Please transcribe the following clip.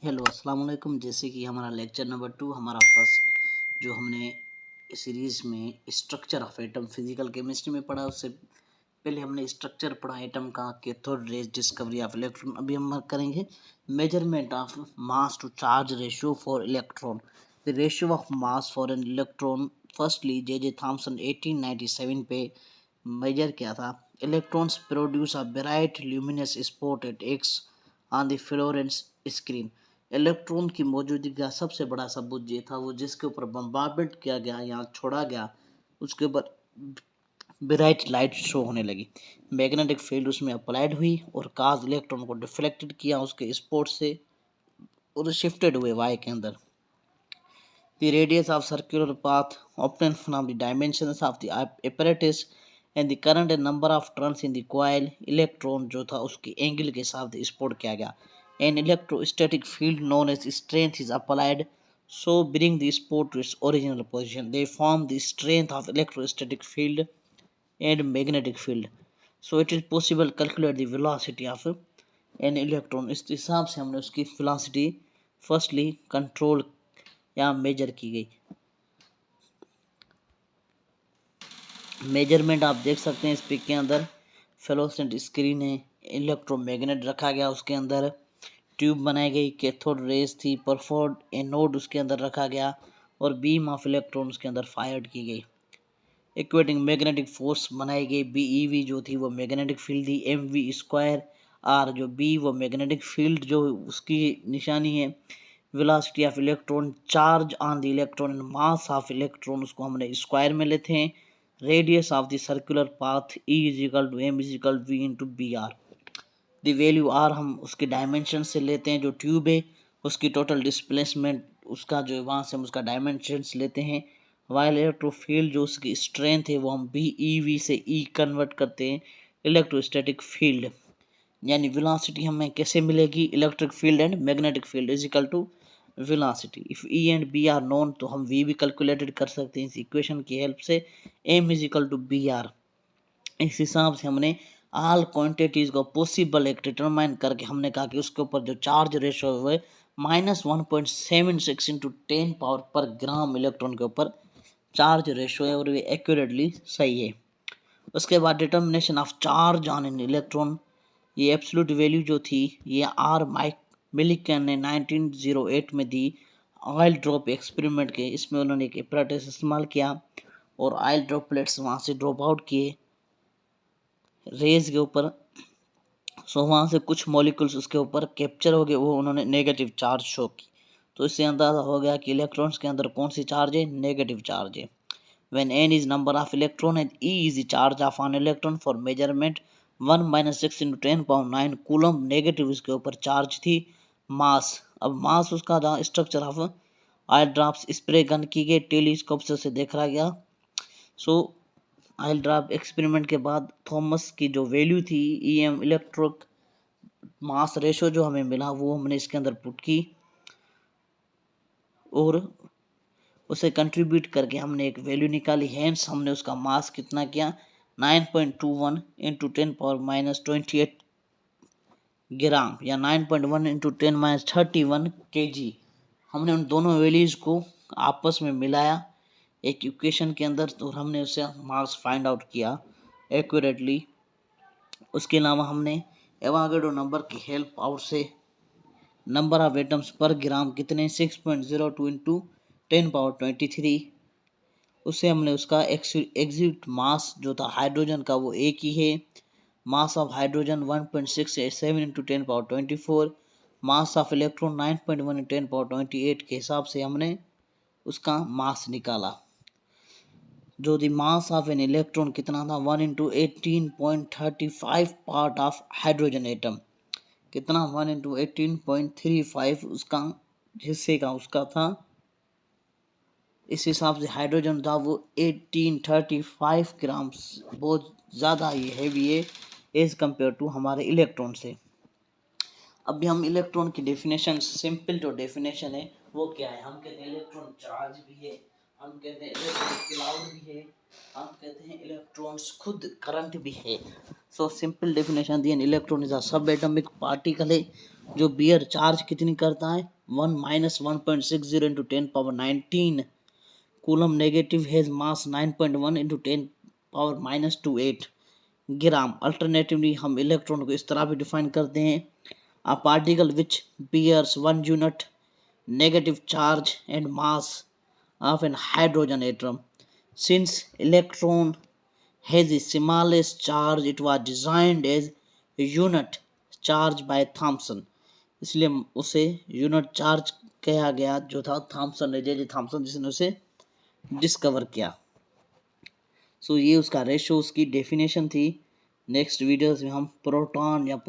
Hello अस्सलाम वालेकुम। जैसे कि हमारा लेक्चर नंबर 2 हमारा फर्स्ट जो हमने सीरीज़ में structure of atom physical chemistry में पढ़ा, उससे पहले हमने स्ट्रक्चर पढ़ा एटम का, cathode rays, discovery of electron. अभी हम करेंगे measurement of mass to charge ratio for electron. The ratio of mass for an electron firstly J Thomson 1897 पे मेजर किया था। Electrons produce a bright luminous spot at X on the fluorescent screen. Electron की मौजूदगी का सबसे बड़ा सबूत ये था, वो जिसके ऊपर बम्बार्मेंट किया गया या छोड़ा गया उसके ऊपर ब्राइट लाइट शो होने लगी। मैग्नेटिक फील्ड उसमें अप्लाइड हुई और काज इलेक्ट्रॉन को डिफ्लेक्टेड किया उसके स्पॉट से और शिफ्टेड हुए वाई के अंदर। The radius of circular path obtained from the dimensions of the apparatus and the current and number of turns in the coil electron जो था उसकी एंगल के साथ स्पॉट किया गया। An electrostatic field known as strength is applied so bring the spot to its original position. They form the strength of electrostatic field and magnetic field. So it is possible to calculate the velocity of an electron. इस हिसाब से हमने उसकी velocity firstly control या major की गई। Measurement आप देख सकते हैं इस पिक के अंदर। फ्लोरोसेंट स्क्रीन है, इलेक्ट्रोमैग्नेट रखा गया, उसके अंदर ट्यूब बनाई गई, कैथोड रेज थी, परफोर्ड एनोड उसके अंदर रखा गया और बीम ऑफ इलेक्ट्रॉन उसके अंदर फायर्ड की गई। इक्वेटिंग मैग्नेटिक फोर्स बनाई गई। बीईवी जो थी वो मैग्नेटिक फील्ड थी, एम वी स्क्वायर आर जो बी वो मैग्नेटिक फील्ड जो उसकी निशानी है। Velocity of electron, charge on the electron and mass of electron उसको हमने स्क्वायर में लेते हैं। Radius of the circular path E is equal to M is equal V into B R. The value R हम उसके dimension से लेते हैं, जो ट्यूब है उसकी टोटल डिस्प्लेसमेंट उसका जो वहाँ से हम उसका डायमेंशंस लेते हैं। वाइल इलेक्ट्रोफील्ड जो उसकी स्ट्रेंथ है वो हम बी ई वी से ई कन्वर्ट करते हैं इलेक्ट्रोस्टैटिक फील्ड। यानी वेलोसिटी हमें कैसे मिलेगी, electric field and magnetic field is equal to velocity. If E and B are known तो हम वी भी कैलकुलेटेड कर सकते हैं इस इक्वेशन की हेल्प से। M is equal to B R. इस हिसाब से हमने ऑल क्वांटिटीज को पॉसिबल एक डिटरमाइन करके हमने कहा कि उसके ऊपर जो चार्ज रेशो है -1.76 इंटू 10 पावर पर ग्राम इलेक्ट्रॉन के ऊपर चार्ज रेशो है और ये एक्यूरेटली सही है। उसके बाद determination of charge on an electron, ये एब्सोल्यूट वैल्यू जो थी ये आर माइक मिलिकन ने 1908 में दी ऑयल ड्रॉप एक्सपेरिमेंट के। इसमें उन्होंने एक एपरेटस इस्तेमाल किया और ऑयल ड्रॉपलेट्स वहाँ से ड्रॉप आउट किए रेज के ऊपर। सो वहाँ से कुछ मॉलिक्यूल्स उसके ऊपर कैप्चर हो गए, वो उन्होंने नेगेटिव चार्ज शो की। तो इससे अंदाज़ा हो गया कि इलेक्ट्रॉन्स के अंदर कौन सी चार्ज है, नेगेटिव चार्ज है। When n is number of electron and e is the charge of an electron for measurement 1 minus 6 into 10 power 9 coulomb negative इसके ऊपर चार्ज थी। मास, अब मास उसका था structure of eye drops spray gun की गई, टेलीस्कोप से उसे देखा गया। सो ऑयल ड्रॉप एक्सपेरिमेंट के बाद थॉमस की जो वैल्यू थी E M electric mass ratio जो हमें मिला वो हमने इसके अंदर पुट की और उसे कंट्रीब्यूट करके हमने एक वैल्यू निकाली। हेंस हमने उसका मास कितना किया 9.21 इंटू 10 पावर माइनस 28 ग्राम या 9.1 इंटू 10 माइनस 31 kg। हमने उन दोनों वैल्यूज को आपस में मिलाया एक इक्वेशन के अंदर तो हमने उससे मास फाइंड आउट किया एक्यूरेटली। उसके अलावा हमने एवोगाड्रो नंबर की हेल्प आउट से नंबर ऑफ एटम्स पर ग्राम कितने 6.02 इंटू 10 पावर 23, उससे हमने उसका एग्जिट मास जो था हाइड्रोजन का वो एक ही है। Mass of hydrogen 1.687 into 10 power 24, mass of electron 9.1 into 10 power 28 के हिसाब से हमने उसका मास निकाला। जो दी मास ऑफ एन इलेक्ट्रॉन कितना था 1 into 18.35 part of hydrogen atom, कितना 1 इंटू 18.35 उसका हिस्से का उसका था। इस हिसाब से हाइड्रोजन था वो 1835 ग्राम, बहुत ज़्यादा ये हैवी है एज कम्पेयर टू हमारे इलेक्ट्रॉन से। अभी हम इलेक्ट्रॉन की डेफिनेशन, सिंपल जो डेफिनेशन है वो क्या है, हम कहते हैं इलेक्ट्रॉन चार्ज भी है हम कहते हैं इलेक्ट्रॉनिक क्लाउड भी है, हम कहते हैं इलेक्ट्रॉन्स खुद करंट भी है। So simple definition the, an electron is a सब एटॉमिक पार्टिकल है जो बियर चार्ज कितनी करता है 1 minus 1.60 into 10 power 19 coulomb, negative has mass 9.1 into 10 power minus 28 gram. Alternatively हम इलेक्ट्रॉन को इस तरह भी डिफाइन करते हैं, a particle which bears 1 unit negative charge and mass of an hydrogen atom. Since electron has the smallest charge, it was designed as a unit charge by Thomson. इसलिए उसे unit charge कहा गया जो था Thompson ने, J Thomson जिसने उसे discover किया। सो ये उसका रेशो, उसकी डेफिनेशन थी। नेक्स्ट वीडियोस में हम प्रोटॉन या